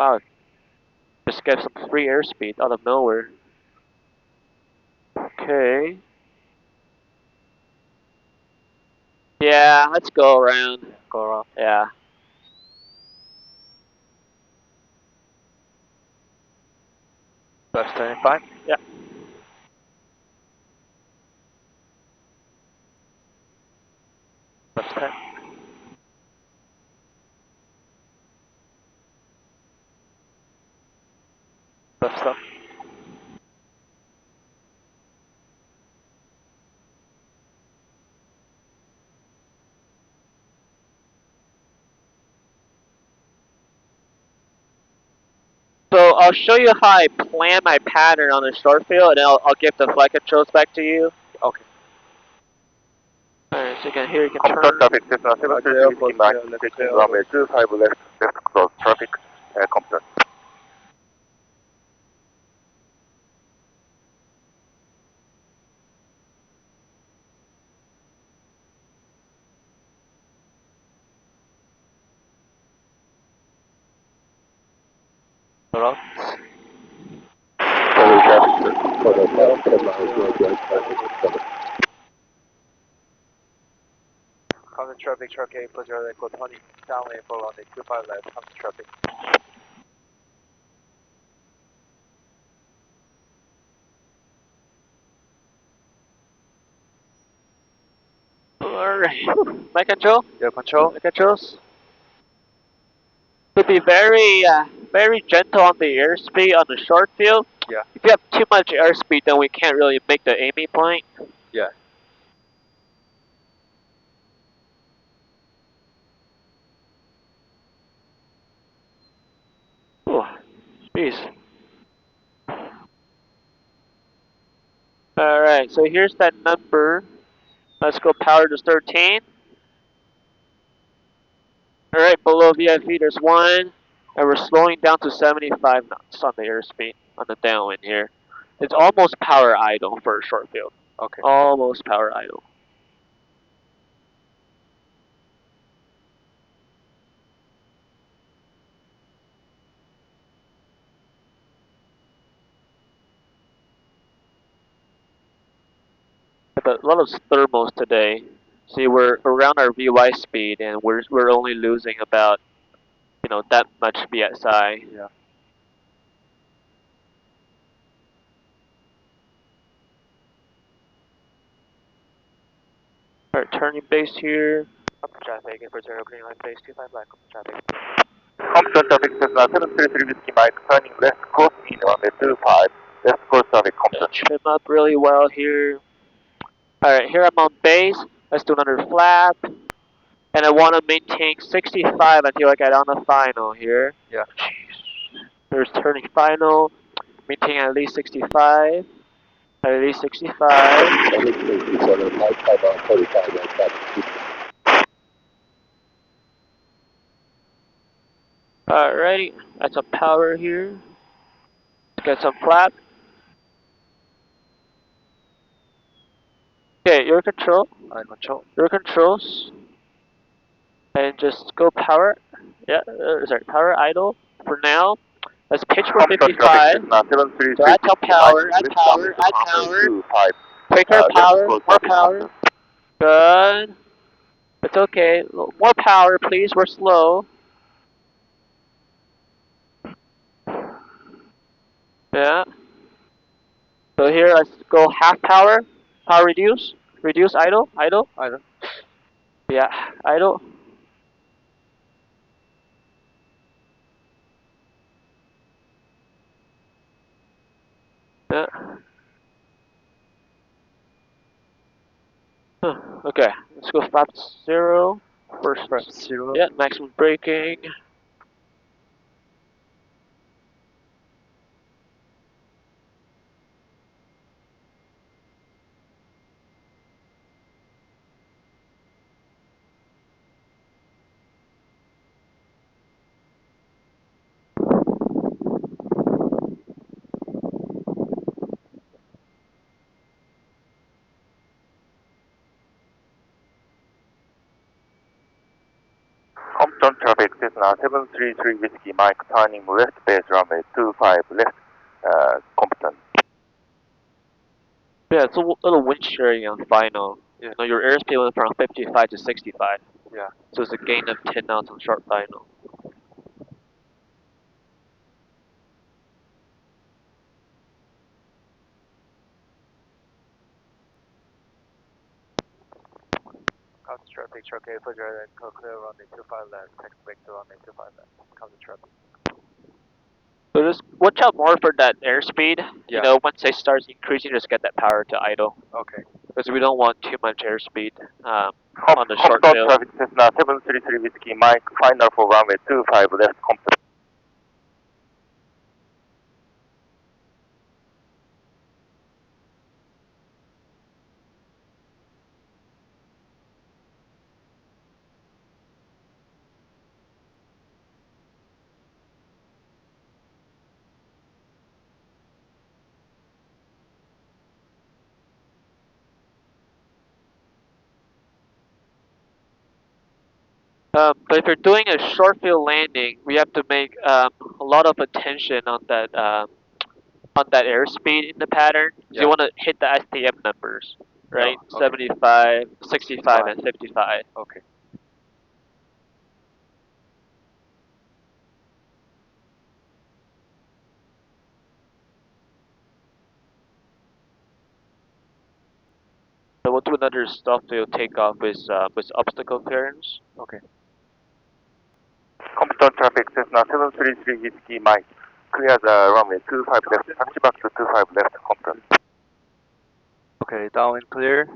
Wow, just get some free airspeed out of nowhere. Okay. Yeah, let's go around. Go around. Yeah. Left 25. Yeah. Left 10. Left stop. So I'll show you how I plan my pattern on the short field, and then I'll give the flight controls back to you. Okay. Alright, so you can hear you can Comfort turn. traffic, Cessna 730 whiskey Mike, taking runway 25 left cross traffic, Compton. Around. Sorry, traffic, Cessna. Counter traffic, truck A, put your echo 20 downwind for runway 25 left, counter traffic. Alright. My control? Air control. My controls? To be very gentle on the airspeed on the short field. Yeah. If you have too much airspeed, then we can't really make the aiming point. Yeah. Ooh, jeez. Alright, so here's that number. Let's go power to 13. Alright, below VFE there's 1. And we're slowing down to 75 knots on the airspeed on the downwind here. It's almost power idle for a short field. Okay. Almost power idle. But a lot of thermals today. See, we're around our VY speed, and we're only losing about that much VSI. Yeah. Alright, turning base here. Up traffic, for 0 green line base 25 left, traffic. Compton traffic, Cessna 733 whiskey Mike, turning left coast in runway 25, left coast traffic, Compton. Trim up really well here. Alright, here I'm on base. Let's do another flap. And I want to maintain 65 until I get on the final here. Yeah. There's turning final. Maintain at least 65. At least 65. Alright, that's some power here. Let's get some flap. Okay, your control. I control. Your controls. And just go power. Yeah, sorry, power idle for now. Let's pitch for Compton 55. traffic, Cessna 733 So add whiskey power, Mike, add lift power, down add to power. runway 25, Quicker left power, coast more traffic, power. Compton. Good. It's okay. More power, please. We're slow. Yeah. So here, let's go half power. Power reduce. Reduce idle. Idle. I don't. Yeah. Idle. Yeah. Huh. Okay. Let's go flap 0. First. Press 0. Yeah. Maximum braking. Compton traffic, Cessna 733 Whiskey Mike, turning west base runway 25 left, Compton. Yeah, it's a little wind sharing on final. Yeah. You know, your airspeed went from 55 to 65. Yeah. So it's a gain of 10 knots on short final. Compton traffic, truck A for direct clear runway 25 left, taxi back to runway 25 left. Compton traffic. So just watch out more for that airspeed. Yeah. You know, once it starts increasing, just get that power to idle. Okay. Because we don't want too much airspeed on the short Compton tail. traffic, Cessna 733 Whiskey Mike, final for runway 25 left, Compton. But if you're doing a short field landing, we have to make a lot of attention on that airspeed in the pattern. Yeah. You want to hit the STM numbers, right? Oh, okay. 75, 65, and 55. Okay. So we'll do another stop field takeoff with obstacle clearance. Okay. Compton traffic, Cessna 733 Whiskey Mike, clear the runway 25 left, taxi back to 25 left, Compton. Okay, downwind clear.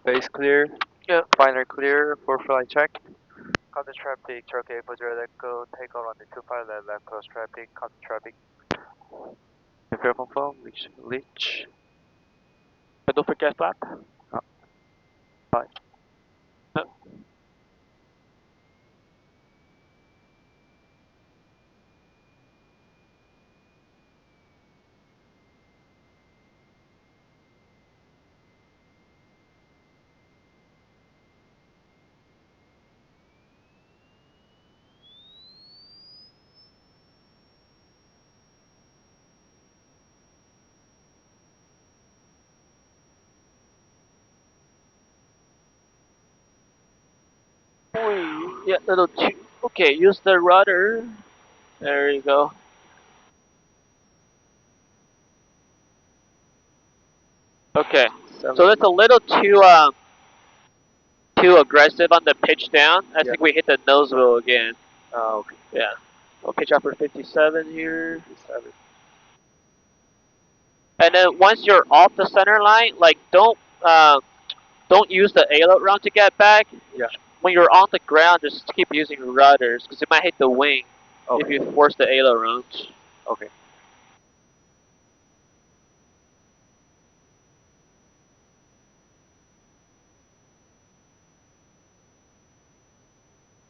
Base clear. Yeah. Final clear for flight check. Compton traffic, truck A for direct take off runway 25 left cross traffic, Compton traffic. Repair confirm, reach. But don't forget flap. Fine. Yeah. Yeah, little two. Okay, use the rudder. There you go. Okay, so that's a little too aggressive on the pitch down. I think we hit the nose wheel again. Okay. Yeah. We'll pitch out for 57 here. 57. And then once you're off the center line, like don't use the aileron to get back. Yeah. When you're on the ground, just keep using rudders because it might hit the wing if you force the ailerons. Okay.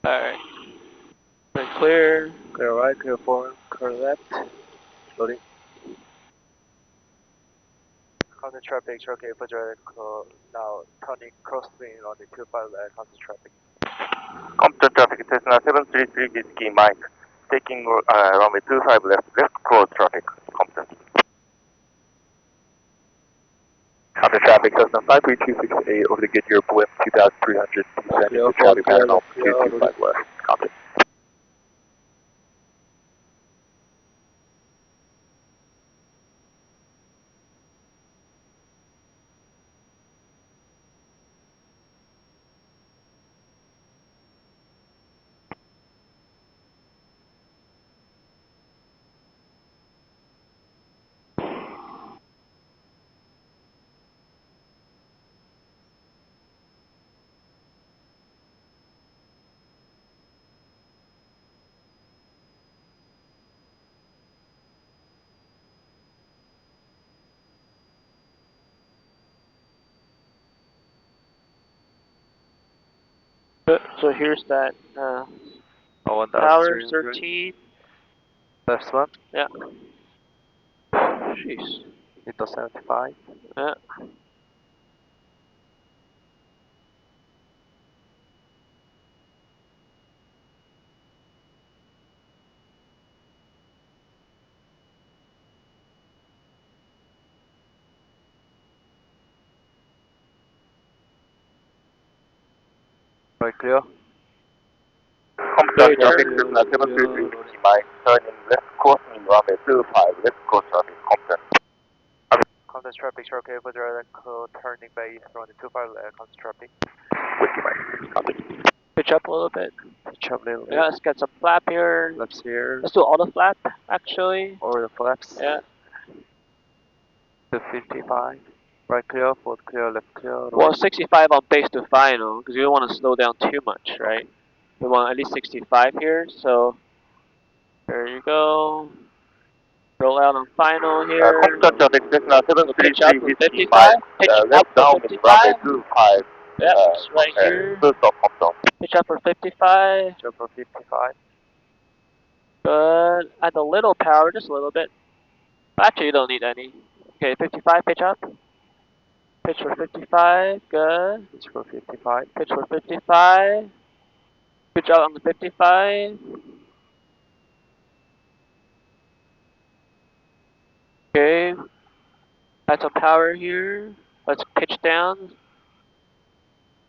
Alright. Then clear. Clear right, clear forward, clear left. Loading. Counter traffic, truck A for direct now turning crossing on the 25 left, counter traffic. Compton traffic, Cessna 733 Whiskey Mike, taking runway 25 left close traffic, Compton. Compton traffic, Cessna 53268 over the Goodyear Blimp 2300, descending to Charlie pattern altitude 25 left, Compton. So here's that Oh, power 13. Left one. Yeah. Jeez. Into 75. Yeah. Right clear. Compton traffic Cessna 733 Whiskey Mike, turning left crossing runway 25, left cross traffic Compton. Compton traffic, Cherokee Airport Direct Echo, turning by east runway 25, Compton traffic. Whiskey Mike, copy. Pitch up a little bit. Pitch up a little bit. Yeah, let's get some flap here. Flaps here. Let's do auto flap, actually. Over the flaps. Yeah. To 55. Right clear, forward clear, left clear. Well, 65 on base to final, because you don't want to slow down too much, right? We want at least 65 here, so there you go. Roll out on final here. Compton traffic Cessna We'll pitch up 733 for Whiskey 55. Mike, Pitch up left for downwind 55. runway 25. Yep, it's right here. First stop Compton. Pitch up for 55. Pitch up for 55. Good. Add a little power, just a little bit. Actually, you don't need any. Okay, 55, pitch up. Pitch for 55, good. Pitch for 55. Pitch for 55. Good job on the 55. Okay. Add some power here. Let's pitch down.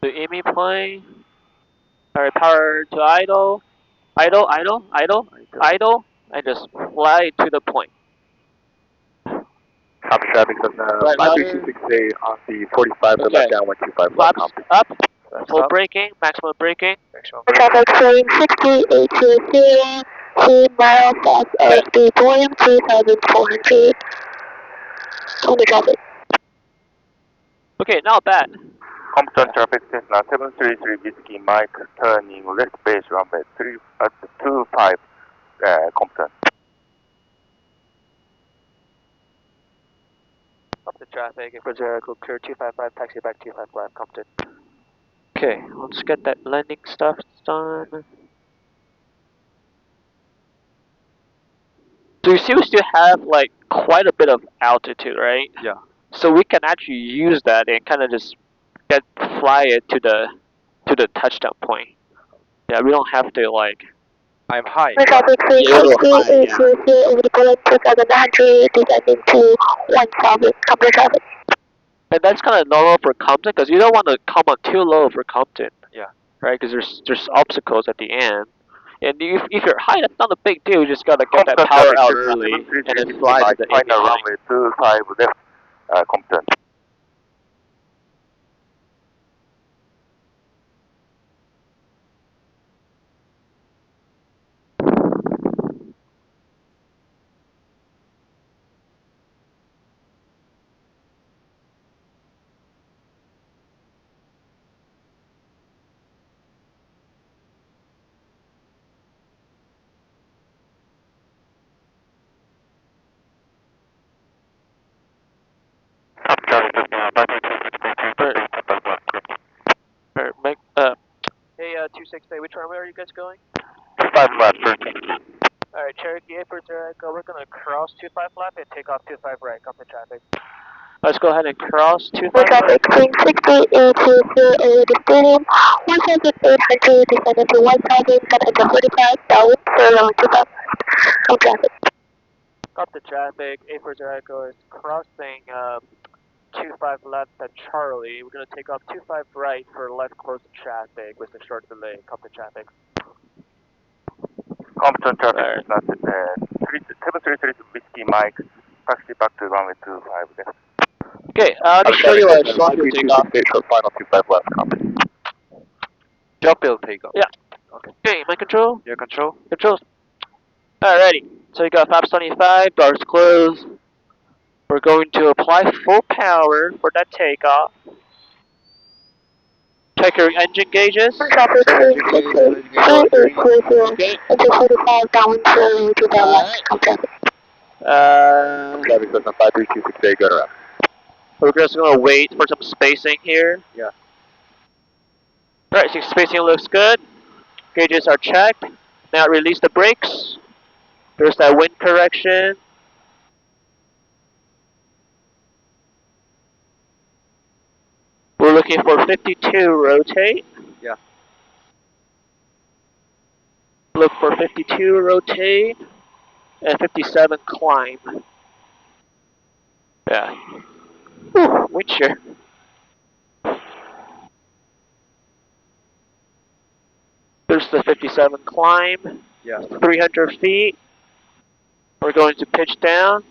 Do EMI play. Alright, power to idle. Idle, idle, idle, idle. And just fly to the point. Copy traffic Cessna Right, 5326A on the 45, the Okay. left downwind 25 left Flaps copy. up. Flaps Full up. braking. Maximum braking. Maximum Traffic saying 6820, 3 miles south of the Boeing 3400. On the traffic. Okay, not bad. Compton traffic Cessna 733 Whiskey Mike, turning left base runway 25, Compton. Up the traffic. For Jericho, clear 255, taxi back 255, Compton. Okay, let's get that landing stuff done. So you see we still have like quite a bit of altitude, right? Yeah. So we can actually use that and kind of just fly it to the touchdown point. Yeah, we don't have to like. I'm high. Traffic saying Yeah, you're high, 6820 over the Boeing 2900, descending to 1000. On the traffic. And that's kind of normal for Compton because you don't want to come on too low for Compton. Yeah. Right, because there's obstacles at the end. And if you're high, that's not a big deal. You just gotta get that power out early and then fly to the final ending line. runway 25 left, Compton. Hey, 268, which runway are you guys going? 5 left, first. Alright, Cherokee Airport, we're gonna cross 25 left and take off 25 right, come to traffic. Let's go ahead and cross 25 Traffic left. saying 6820 over the stadium, 1800, descending to 1000, got enter 45, downwind, 25. On traffic. Up the traffic, Airport Echo is crossing 25 left at Charlie. We're gonna take off 25 right for left close to traffic with a short delay, come to traffic. Compton traffic Alright. is not 733 Whiskey Mike, taxi back to runway 25 left. Okay, let me show you a short field takeoff. For final 25 left, copy. Jump build takeoff. Yeah. Okay, my control. Your control. Controls. Alrighty. So you got flaps 25, doors closed. We're going to apply full power for that takeoff. Check your engine gauges. Traffic saying 6820, Okay. enter 45, downwind, 25 left. On traffic. Traffic Cessna 5326A, go around. We're just gonna wait for some spacing here. Yeah. Alright, so spacing looks good. Gauges are checked. Now release the brakes. There's that wind correction. We're looking for 52 rotate. Yeah. Look for 52 rotate and 57 climb. Yeah. Whew, wind shear. There's the 57 climb. Yeah. 300 feet. We're going to pitch down.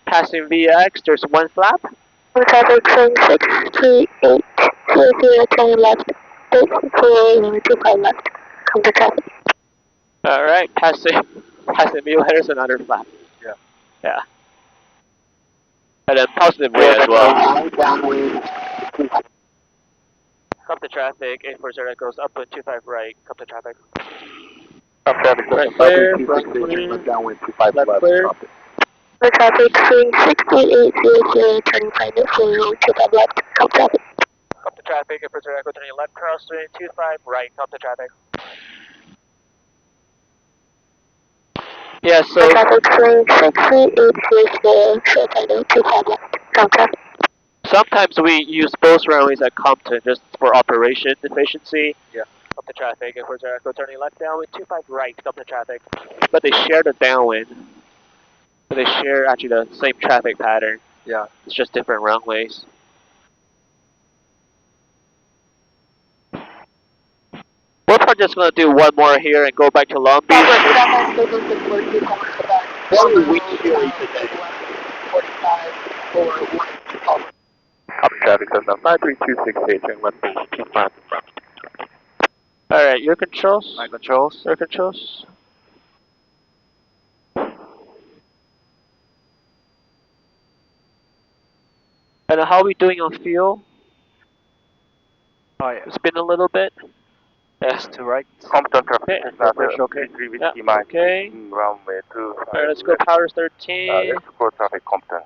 Passing VX, there's one flap. Traffic train 63800, turn left. 84025 left. Come to traffic. Alright, passing VX, there's another flap. Yeah. Yeah. And then positive way as well. Come to traffic, 840 goes up to 25 right. Come to traffic. Stop traffic, Right clear, front 5326, clear, turn left downwind 25 left left, clear. copy. Traffic train 63800, turn final 25 left. Come traffic. Come to traffic, 840 go turning left, crosswind, 25 right. Come to traffic. Yeah, so Traffic train 63800, turn final 25 left. Come traffic. sometimes we use both runways at Compton just for operation efficiency. Yeah. Come to traffic, 840 go turning left downwind, 25 right. Come to traffic. But they share the downwind. But they share actually the same traffic pattern. Yeah. It's just different runways. We're probably just gonna do one more here and go back to Long Beach. One week chilly today. 45 for 1 Copy traffic, Cessna 53268, turn left base, keep miles in front. Alright, your controls. My controls. Your controls. And how are we doing on fuel? Oh yeah. Spin a little bit. Yes, to right. Compton traffic, Okay. Cessna Pressure okay. 33 Yeah, whiskey Mike, okay. runway 25. Alright, let's go power 13. Let's go traffic, Compton.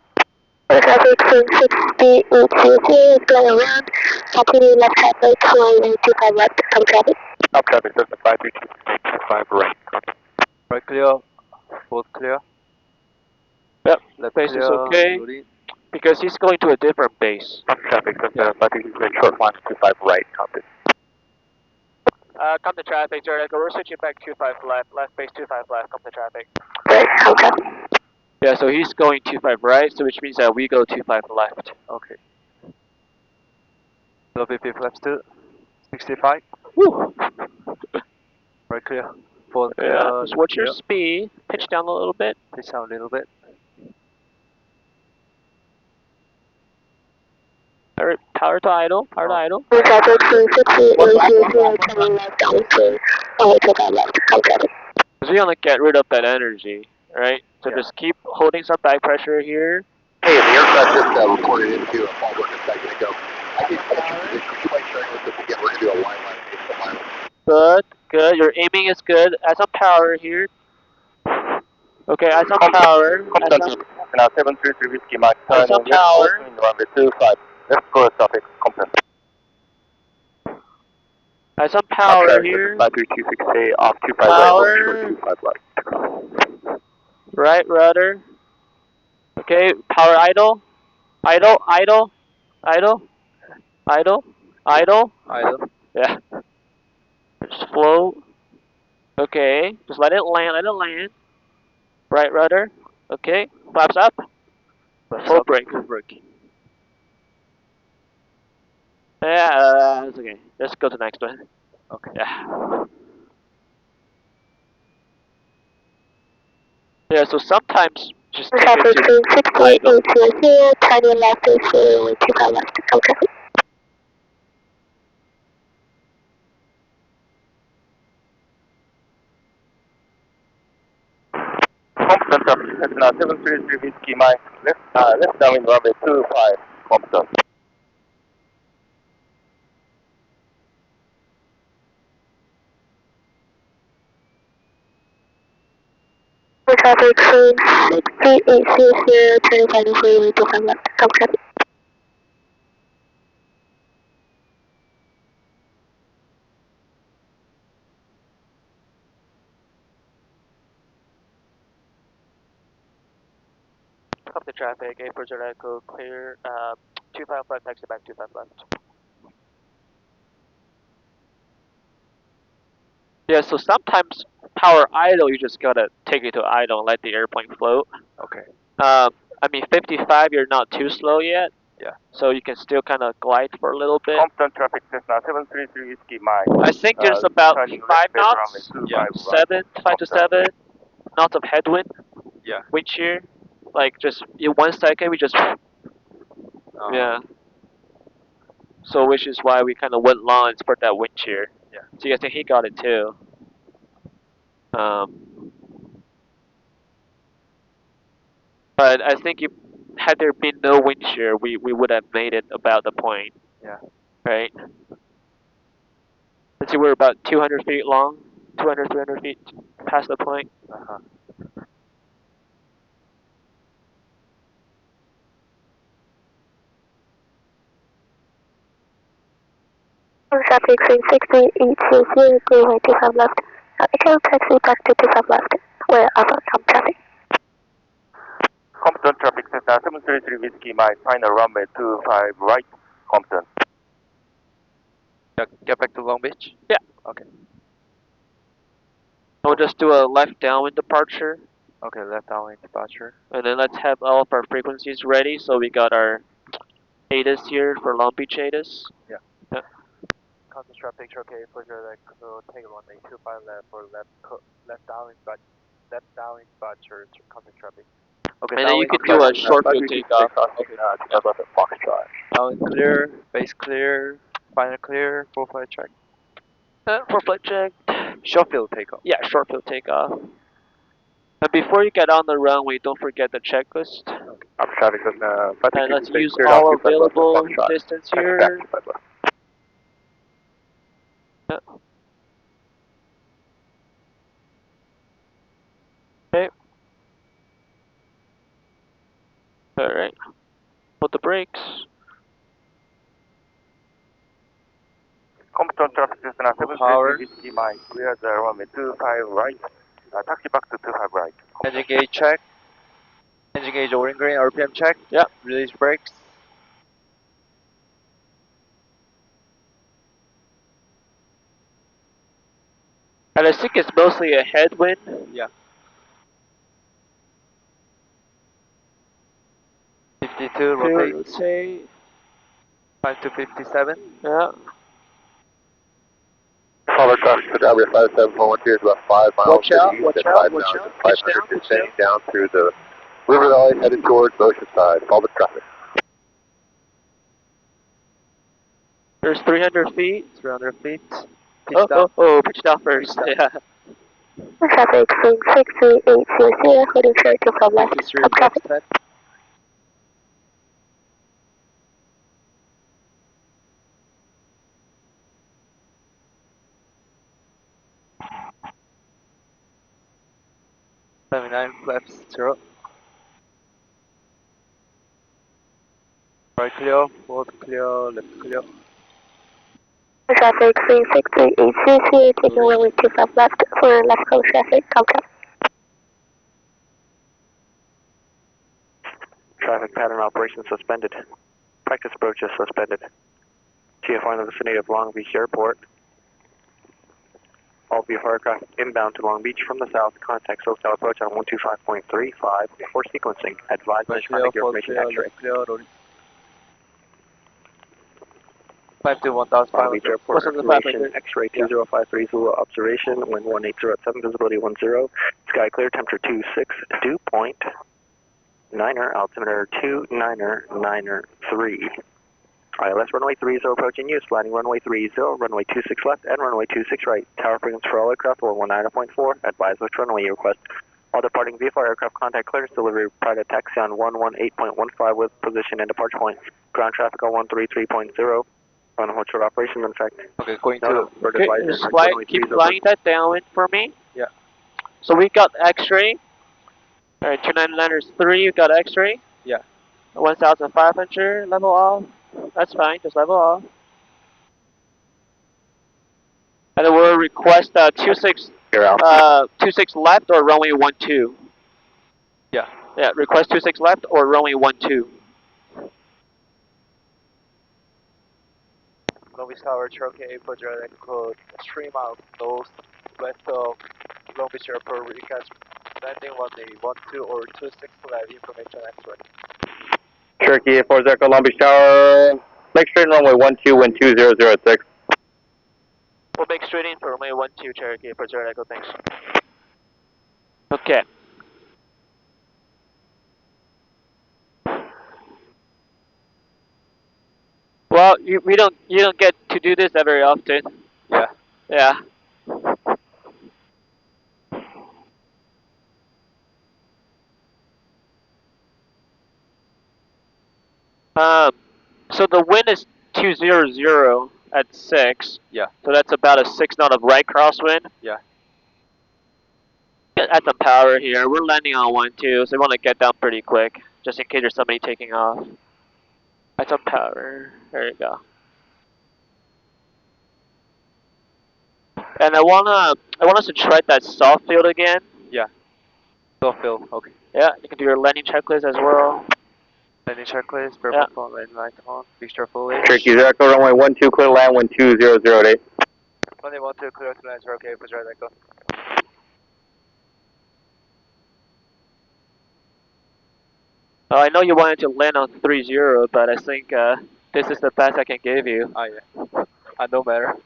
Traffic train 63800, going around. Continue left traffic, 25 left. Come traffic. Stop traffic, Cessna 53268, 25 right. Right clear. Both clear. Yep, Left base clear. is okay. Loading. Because he's going to a different base. Stop traffic, Yeah. Cessna 53268, short line 25 right, copy. Come to traffic, Jared. We're switching back 25 left. Left base 25 left. Come to traffic. Right, come traffic. Yeah, so he's going 25 right, so which means that we go 25 left. Okay. Low BP flaps to 65. Woo! Right clear. Full clear. Yeah, just watch your clear. speed. Pitch down a little bit. Pitch down a little bit. Alright, power to idle. Power to idle. Traffic train 63800, turning left down to 25 left. Come traffic. Because we want to get rid of that energy, right? So Yeah. just keep holding some back pressure here. Hey, the aircraft just reported into a fall work a second ago. I did catch your position. Would you mind sharing with us again? We're going to do a line line to the mile. Good, good. Your aiming is good. Add some power here. Okay, add some power. Compton now 733 whiskey Mike, Add some turning left power. also in runway 25. Let's go traffic, Compton. Add some power here. 53268 off 25 Power. right, 25 left. Right rudder. Okay, power idle. Idle, idle, idle, idle, idle. Idle. Yeah. Just float. Okay, just let it land, let it land. Right rudder. Okay, flaps up. Full brake. Full brake. Yeah, that's okay. Let's go to the next one. Okay. Yeah. Yeah, so sometimes just take Traffic it train to idle. 63800, turning left to 25 left. Come traffic. Compton traffic, now 733 whiskey Mike, left down in runway 25, Compton. Traffic train 63800, turning final 25 left. Come traffic. Come to traffic, 840 Echo, clear, 25 left, taxi back 25 left. Yeah, so sometimes power idle, you just gotta take it to idle and let the airplane float. Okay. I mean, 55, you're not too slow yet. Yeah. So you can still kind of glide for a little bit. Compton traffic Cessna 733 Whiskey Mike. I think there's about turning 5 left at knots, runway 25 Yeah. right. 5 to 7 knots of headwind, Yeah. wind shear. Like just in 1 second, we just yeah. So which is why we kind of went long and spread that wind shear. Yeah. So I think he got it too. But I think if had there been no wind shear, we would have made it about the point. Yeah. Right. Let's see, we're about 200 feet long, 200, 300 feet past the point. Traffic 63800, greenway 25 left. It will taxi back to 25 left, where other some traffic. Compton traffic Cessna 733 Whiskey Mike. Final runway 25 right. Compton. Get back to Long Beach. Yeah. Okay. We'll just do a left downwind departure, Okay. Left downwind departure. and then let's have all of our frequencies ready. So we got our ATIS here for Long Beach ATIS. Yeah. Yeah. Contact traffic okay for your so take runway 25 left for left downwind departure to contact traffic. Okay. And then you Downwind could do clear. a short field takeoff. Okay. Foxtrot. Downwind clear. Base clear. Final clear. Full flight check. For flight check. Short field takeoff. Yeah, short field takeoff. And before you get on the runway, don't forget the checklist. I'm traffic Cessna And let's 532 use cleared out all 25 left for available Foxtrot. distance Taxi here. back 25 left. Yeah. Okay. Alright. Put the brakes. Compton traffic Cessna Power. 733 Whiskey Mike. Clear the runway 25 right. Taxi back to 25 right. Engine gauge check. Engine gauge O-ring green. RPM check. Yep. Release brakes. And I think it's mostly a headwind. Yeah. 52 rotate. Rotate. 5 to 57. Yeah. Follow traffic to Dallas 57112 is about 5 miles Watch to the out, east watch at out, watch out. Pitch 5,500, down, pitch descending down through the river valley headed towards Oceanside. Follow the traffic. There's 300 feet. 300 feet. Pitch down. Pitch down first. Pitch down. Yeah. Traffic 63800, holding short 25 left. 53 Some traffic. Foxtrot. Flaps 0. Right clear. Forward clear. Left clear. Traffic 63800, taking runway 25 left for left coast traffic. Some traffic. Traffic pattern operation suspended. Practice approach is suspended. TFI in the vicinity of Long Beach Airport. All VFR aircraft inbound to Long Beach from the south. Contact SoCal approach on 125.35 for sequencing. Advise Right and clear. contact your Forward information clear. X-ray. Left clear. Rolling. 5 to Long 1500. Beach Airport What's on the information 500? X-ray 2053 Zulu observation. Wind 180 at 7, visibility 10. Sky clear, temperature 26, dew point 9er, altimeter 29er 3. ILS runway 30 approaching you, sliding runway 30, runway 26 left and runway 26 right. Tower frequency for all aircraft 119.4. Advise which runway you request. All departing VFR aircraft contact clearance delivery private taxi on 118.15 with position and departure point. Ground traffic on 133.0. On hold short operation in effect. Okay, going No, to. bird Okay, advisor. just fly, runway keep 30 flying that downwind for me. Yeah. So we got X-ray. Alright, 299ers 3, we got X-ray. Yeah. 1,500, level off. That's fine, just level off. And then we'll request 26, You're out. 26 left or runway 12. Yeah. Yeah, request 26 left or runway 12. Long Beach Tower, Cherokee Airport, direct code, stream out north west of Long Beach Airport, request landing 1812 or 26 left information X-ray. Cherokee 40 Echo Long Beach Tower, make straight runway 12, wind 2006. We'll make straight in for runway 12, Cherokee for Zero Echo, thanks. Okay. Well, you don't get to do this very often. Yeah. Yeah. So the wind is 200 at 6. Yeah. So that's about a 6 knot of right crosswind. Yeah. Add some power here. We're landing on 12, so we want to get down pretty quick, just in case there's somebody taking off. Add some power. There you go. And I want us to try that soft field again. Yeah. Soft field, okay. Yeah, you can do your landing checklist as well. Landing checklist, bare Yeah. phone, landing light on, mixture fully. Cherokee Zero Echo runway 12, clear land, wind 2008. Runway 12, clear to land, okay, for Zero Echo. I know you wanted to land on 30, but I think this is the best I can give you. Ah, yeah. No matter.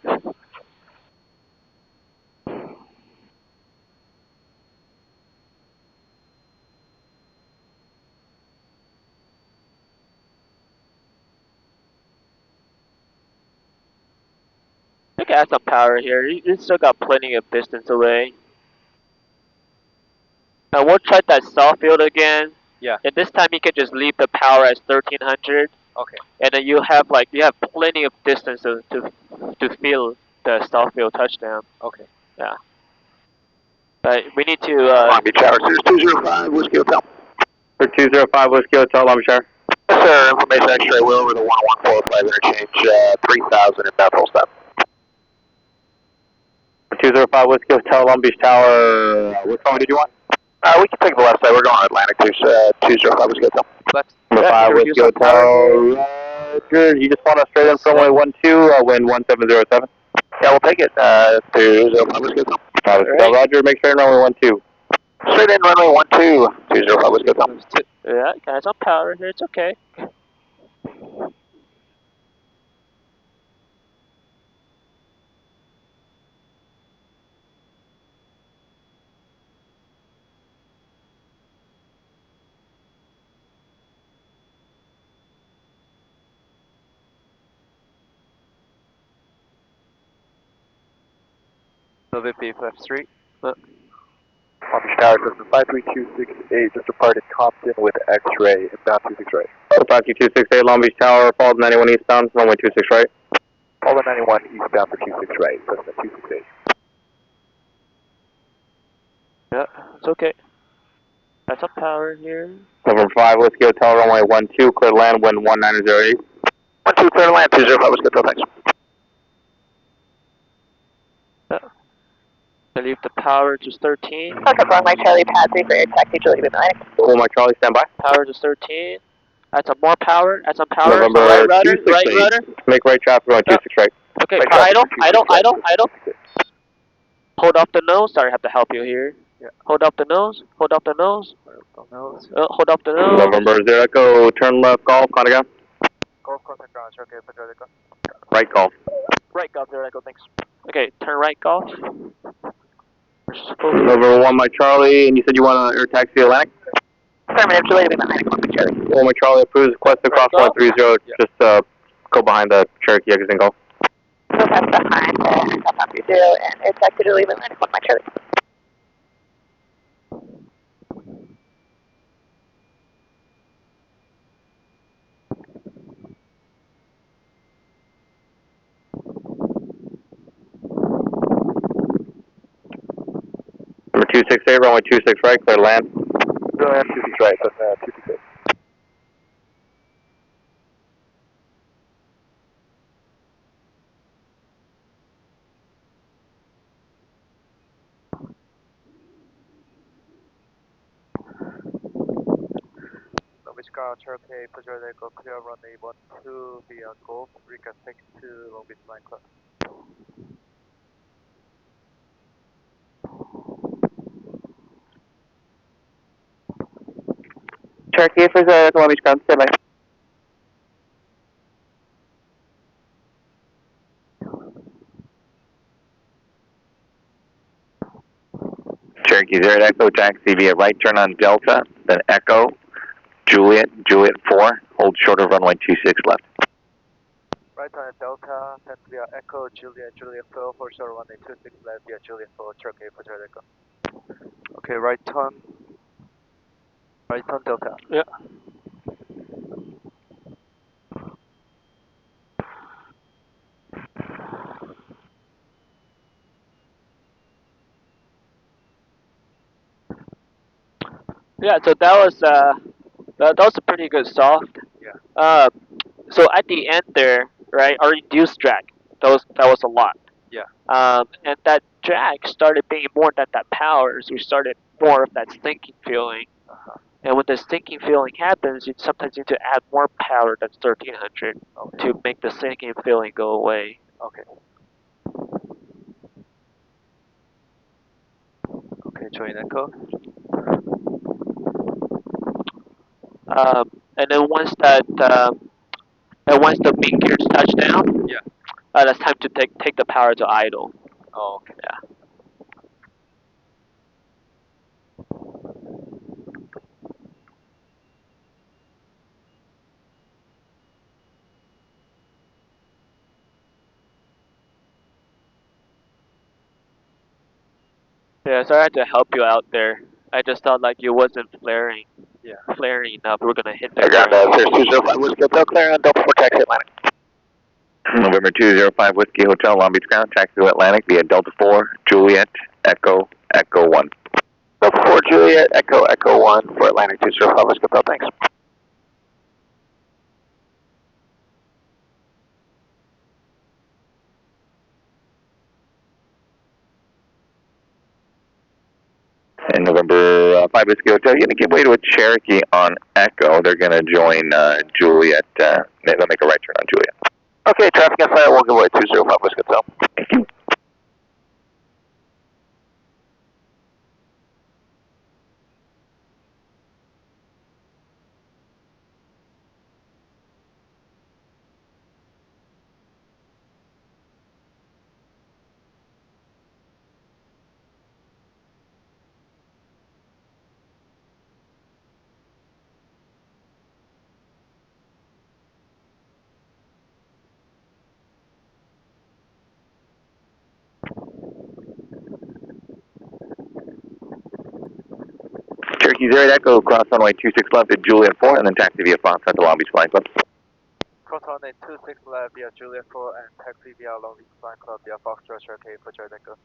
I think I have some power here. You still got plenty of distance away. Now we'll try that soft field again. Yeah. And this time you can just leave the power as 1300. Okay. And then you have plenty of distance to feel the soft field touchdown. Okay. Yeah. But we need to. Long Beach Tower, 205, Whiskey Hotel. For 205, Whiskey Hotel, Long Beach Tower. Yes, sir. Information X-ray, will over the 1145 interchange, 3000 in Bethel, step. 205 Whiskey Hotel, Long Beach Tower. Which one did you want? We can take the left side. We're going Atlantic to 205 Whiskey Hotel. Left. Number Yeah, 5 you Whiskey reduce some power Hotel. Roger. You just want us straight in from runway 12, wind 1707. Yeah, we'll take it. 205 Whiskey Hotel. Right. Roger, make sure in runway 12. Straight in runway 12, 205 Whiskey Hotel. Yeah, you can have some power here. It's okay. So 50 left street. Long Beach Tower, system 53268, just departed Compton with X-ray, inbound 26 right. 53268, Long Beach Tower, Falls 91 eastbound, runway 26 right. Falls 91 eastbound for 26 right, system 268. Yeah, it's okay. Have some power here. Number 5 Whiskey Hotel, runway 12, clear land, wind 1908. 12, clear land, 205 Whiskey Hotel, thanks. Yeah. I leave the power to 13. Okay, wrong, Mike Charlie, pad 3 for air taxi, Julie Atlantic. Cool, Mike Charlie, stand by. Power to 13. Add some more power. Add some power. November So right rudder. 268. Right rudder. Make right traffic, runway 26 right. Okay, Right idle, traffic, idle, 26 right. idle, idle. Hold off the nose. Sorry, I have to help you here. Yeah. Hold up the nose. Hold up the nose. Nose. Hold up the nose. November 0 Echo, turn left, golf, contact ground. Golf contact ground, okay, for Zero Echo. Right golf. Right golf. There I go. Thanks. Okay, turn right golf. November 1 Mike Charlie, and you said you want to air taxi Atlantic? Affirmative, Julie Atlantic, Long Beach Charlie. 1 Mike Charlie approves request to cross Right golf. 130, just go behind the Cherokee exit and go. Go past behind, South 30, and air taxi, Julie Atlantic, Long Beach Charlie. Number 268, runway 26 right, clear land. Clear land, 26 right, that's 268. Long Beach Ground, Cherokee, for Zero Echo, clear runway 12, beyond Golf, recast take to Long Beach Line Club. Cherokee for the Long Beach Ground, stand by. 0 Echo, taxi via right turn on Delta, then Echo, Juliet, Juliet 4, hold short of runway 26 left. Right turn Delta, taxi via Echo, Juliet, Juliet 4, hold short runway 26 left via Juliet 4, turkey for Juliet Echo. Okay, right turn Delta. Yeah. Yeah, so that was a pretty good soft. Yeah. So at the end there, right, our induced drag, that was a lot. Yeah. And that drag started being more than that power, so we started more of that stinking feeling. And when the stinking feeling happens, you sometimes need to add more power than 1300 to make the stinking feeling go away. Okay. Okay, join Echo. And then once the main gears touch down, Yeah. that's time to take the power to idle. Oh, okay. Yeah. Yeah, sorry I had to help you out there. I just thought like you wasn't flaring enough. We're gonna hit there. There's 205 Whiskey Hotel, clearing on Delta 4, taxi Atlantic. November 205 Whiskey Hotel, Long Beach ground, taxi to Atlantic via Delta 4, Juliet, Echo, Echo 1. Delta 4, Juliet, Echo, Echo 1 for Atlantic 205 Whiskey Hotel, thanks. And November 5 Whiskey Hotel, you're going to give way to a Cherokee on Echo. They're going to join Juliet. They'll make a right turn on Juliet. Okay, traffic and fire, we'll give way 205 Whiskey Hotel. Thank you. Cherokee 0 Echo, cross runway 26 left at Juliet 4, and then taxi via Foxtrot to Long Beach Flying Club. Cross runway 26 left via Juliet 4 and taxi via Long Beach Flying Club via Foxtrot, Cherokee for Juliet Echo.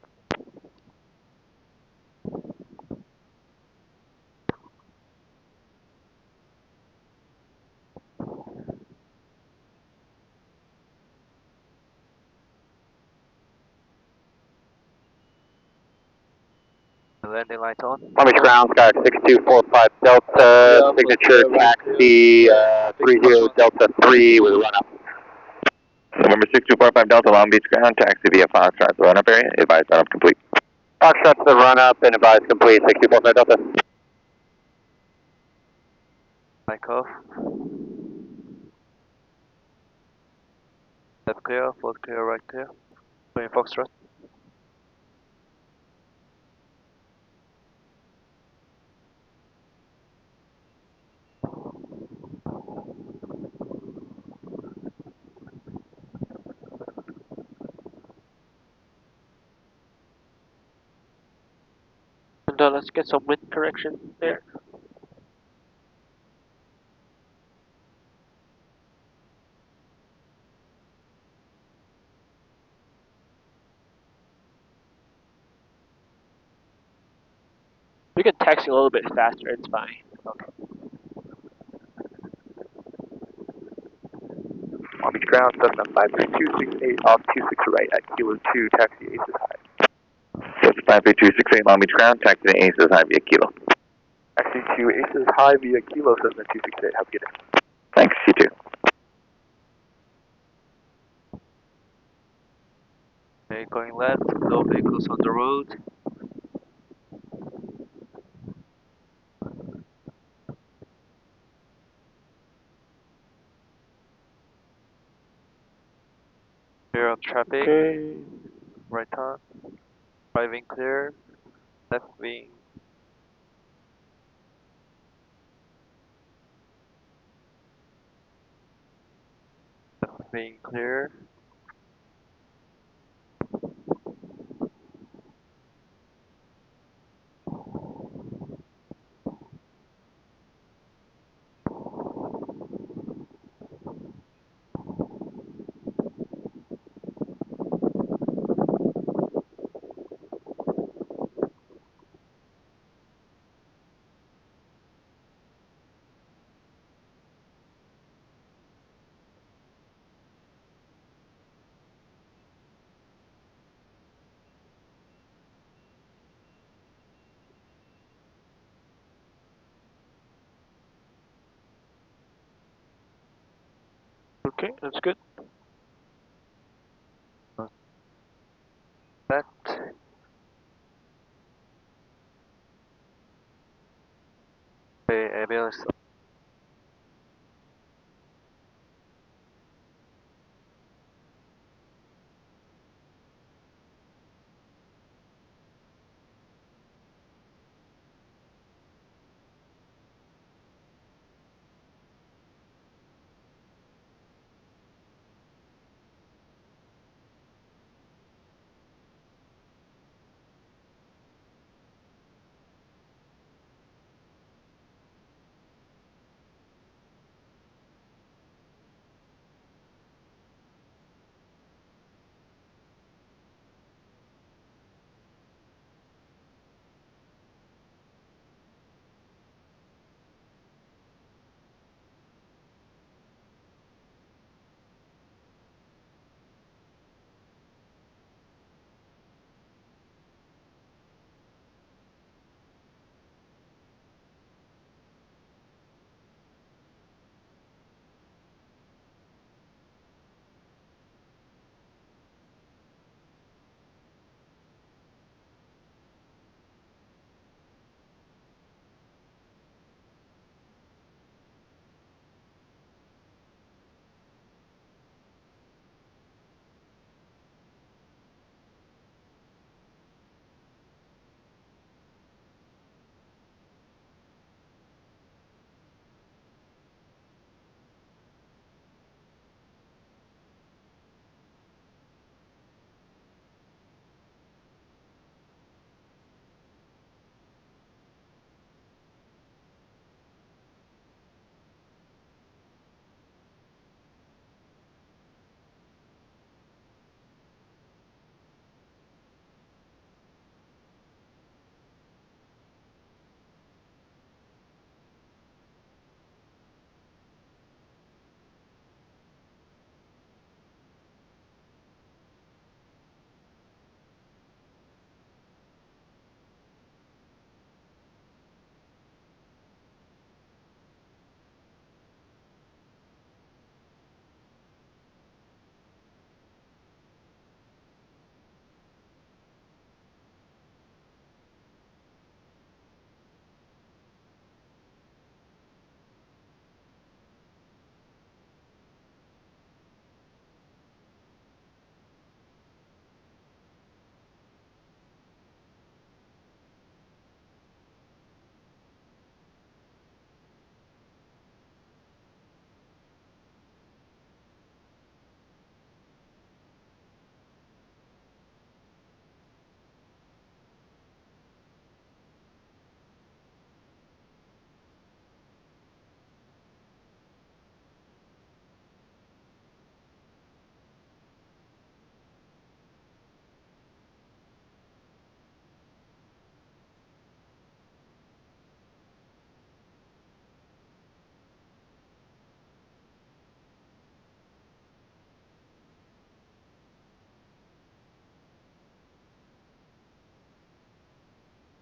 Landing lights on. Long Beach ground, Sky 6245 Delta, signature taxi 30 Delta 3 with a run up. November 6245 Delta, Long Beach ground, taxi via Foxtrot to the run up area, advise run up complete. Foxtrot to the run up and advise complete, 6245 Delta. Takeoff. Left clear, fourth clear, right clear. Join Foxtrot. And let's get some wind correction there. We can taxi a little bit faster. It's fine. Okay. Long Beach ground, Cessna 53268 off 26 right at Kilo 2, taxi Aces High. Cessna 53268 Long Beach ground, taxi to Aces High via Kilo. Taxi to Aces High via Kilo, Cessna 268, have a good day. Thanks, you too. Okay, going left, no vehicles on the road. Clear of traffic. Okay. Right turn. Driving clear. Left wing being clear. Okay, that's good. That. The ambulance